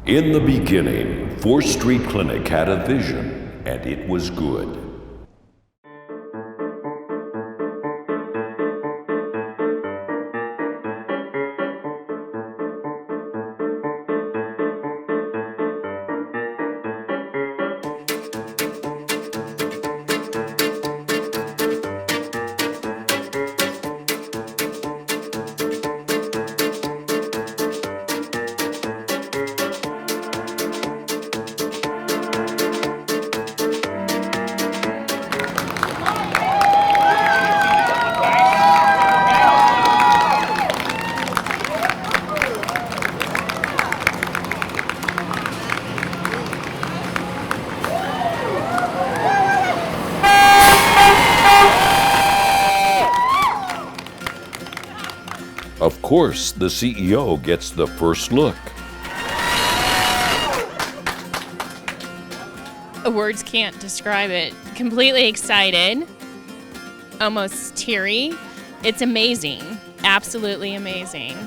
In the beginning, 4th Street Clinic had a vision, and it was good. Of course, the CEO gets the first look. Words can't describe it. Completely excited, almost teary. It's amazing, absolutely amazing.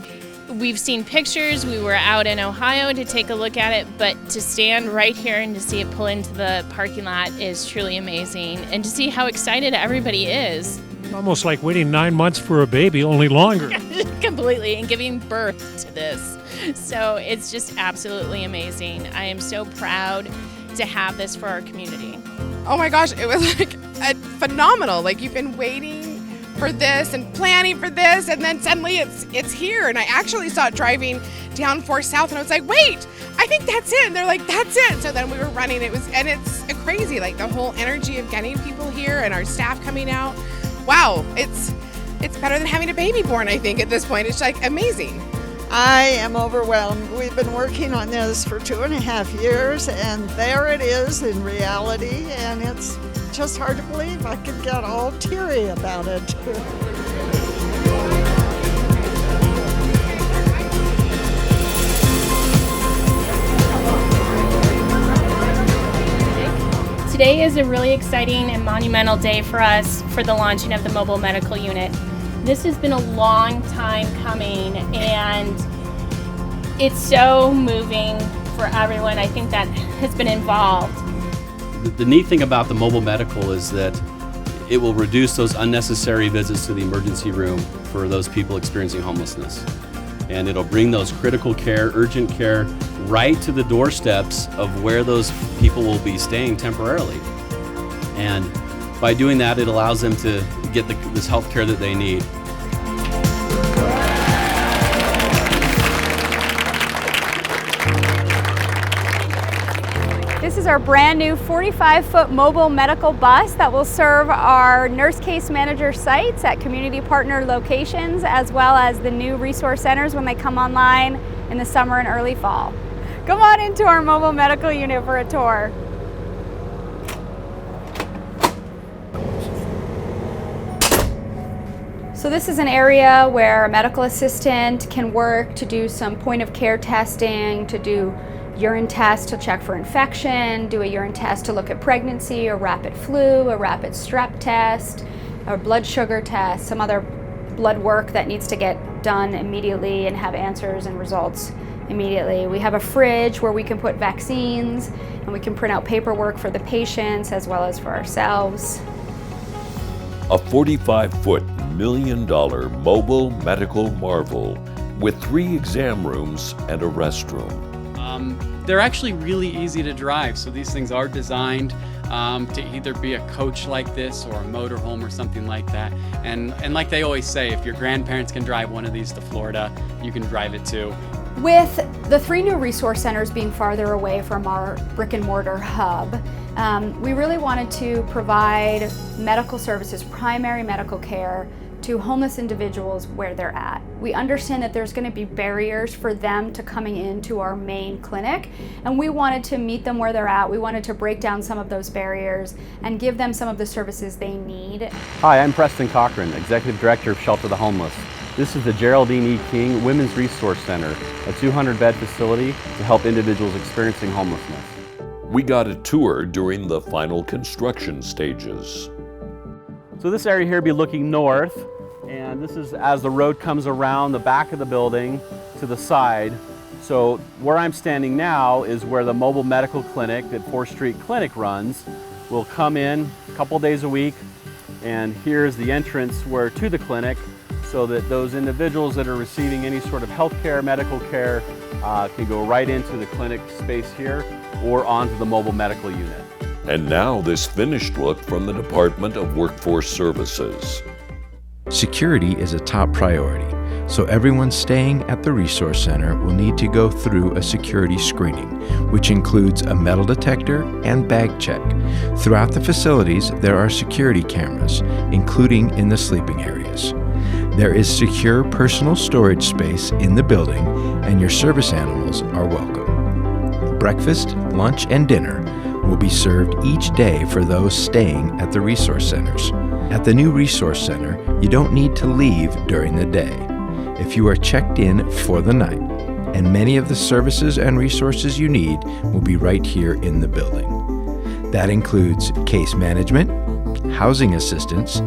We've seen pictures, we were out in Ohio to take a look at it, but to stand right here and to see it pull into the parking lot is truly amazing. And to see how excited everybody is. Almost like waiting 9 months for a baby, only longer. Completely, and giving birth to this. So it's just absolutely amazing. I am so proud to have this for our community. Oh my gosh, it was like phenomenal. Like, you've been waiting for this and planning for this, and then suddenly it's here. And I actually saw it driving down 4 South, and I was like, wait, I think that's it. And they're like, that's it. So then we were running. And it's crazy, like the whole energy of getting people here and our staff coming out. Wow, it's better than having a baby born, I think, at this point. It's like amazing. I am overwhelmed. We've been working on this for 2.5 years, and there it is in reality, and it's just hard to believe. I could get all teary about it. Today is a really exciting and monumental day for us for the launching of the mobile medical unit. This has been a long time coming, and it's so moving for everyone, I think, that has been involved. The neat thing about the mobile medical is that it will reduce those unnecessary visits to the emergency room for those people experiencing homelessness. And it'll bring those critical care, urgent care, right to the doorsteps of where those people will be staying temporarily. And by doing that, it allows them to get this health care that they need. This is our brand new 45-foot mobile medical bus that will serve our nurse case manager sites at community partner locations, as well as the new resource centers when they come online in the summer and early fall. Come on into our mobile medical unit for a tour. So this is an area where a medical assistant can work to do some point of care testing, to do urine tests to check for infection, do a urine test to look at pregnancy, a rapid flu, a rapid strep test, a blood sugar test, some other blood work that needs to get done immediately and have answers and results immediately. We have a fridge where we can put vaccines, and we can print out paperwork for the patients as well as for ourselves. A 45-foot, $1 million mobile medical marvel with 3 exam rooms and a restroom. They're actually really easy to drive, so these things are designed to either be a coach like this or a motorhome or something like that. And like they always say, if your grandparents can drive one of these to Florida, you can drive it too. With the 3 new resource centers being farther away from our brick and mortar hub, we really wanted to provide medical services, primary medical care, to homeless individuals where they're at. We understand that there's going to be barriers for them to coming into our main clinic, and we wanted to meet them where they're at. We wanted to break down some of those barriers and give them some of the services they need. Hi, I'm Preston Cochran, Executive Director of Shelter the Homeless. This is the Geraldine E. King Women's Resource Center, a 200-bed facility to help individuals experiencing homelessness. We got a tour during the final construction stages. So this area here will be looking north, and this is as the road comes around the back of the building to the side. So where I'm standing now is where the mobile medical clinic that 4th Street Clinic runs. We'll come in a couple days a week, and here's the entrance to the clinic, so that those individuals that are receiving any sort of health care, medical care, can go right into the clinic space here or onto the mobile medical unit. And now this finished look from the Department of Workforce Services. Security is a top priority, so everyone staying at the Resource Center will need to go through a security screening, which includes a metal detector and bag check. Throughout the facilities, there are security cameras, including in the sleeping areas. There is secure personal storage space in the building, and your service animals are welcome. Breakfast, lunch, and dinner will be served each day for those staying at the Resource Centers. At the new Resource Center, you don't need to leave during the day if you are checked in for the night, and many of the services and resources you need will be right here in the building. That includes case management, housing assistance,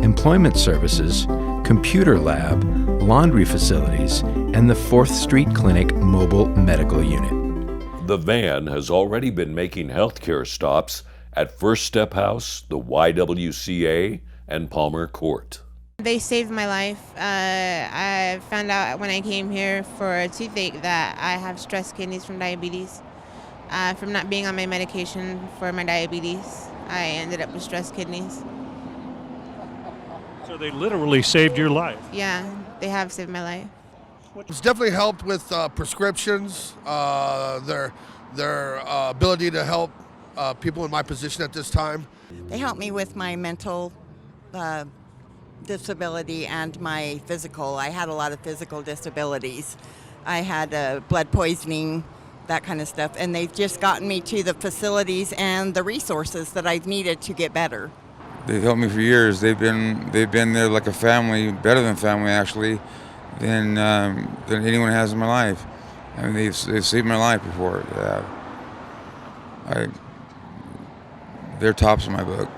employment services, computer lab, laundry facilities, and the 4th Street Clinic Mobile Medical Unit. The van has already been making healthcare stops at First Step House, the YWCA, and Palmer Court. They saved my life. I found out when I came here for a toothache that I have stress kidneys from diabetes. From not being on my medication for my diabetes, I ended up with stress kidneys. So they literally saved your life. Yeah, they have saved my life. It's definitely helped with prescriptions, their ability to help people in my position at this time. They helped me with my mental disability and my physical. I had a lot of physical disabilities. I had blood poisoning, that kind of stuff, and they've just gotten me to the facilities and the resources that I've needed to get better. They've helped me for years. They've been there like a family, better than family actually, than anyone has in my life. I mean, they've saved my life before. They're tops in my book.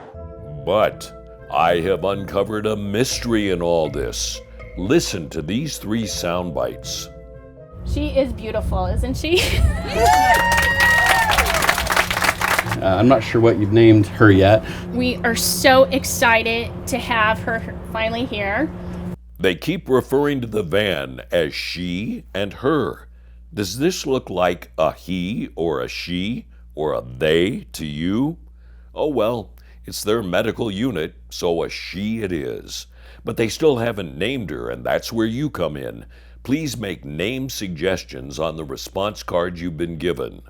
But I have uncovered a mystery in all this. Listen to these 3 sound bites. She is beautiful, isn't she? I'm not sure what you've named her yet. We are so excited to have her finally here. They keep referring to the van as she and her. Does this look like a he or a she or a they to you? Oh well, it's their medical unit, so a she it is. But they still haven't named her, and that's where you come in. Please make name suggestions on the response card you've been given.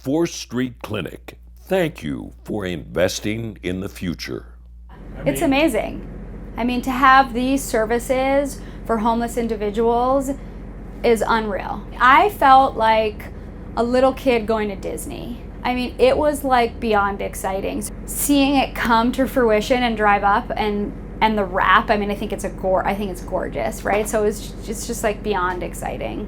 4th Street Clinic, thank you for investing in the future. It's amazing. I mean, to have these services for homeless individuals is unreal. I felt like a little kid going to Disney. I mean, it was like beyond exciting. Seeing it come to fruition and drive up and the wrap, I mean, I think it's gorgeous, right? So it's just like beyond exciting.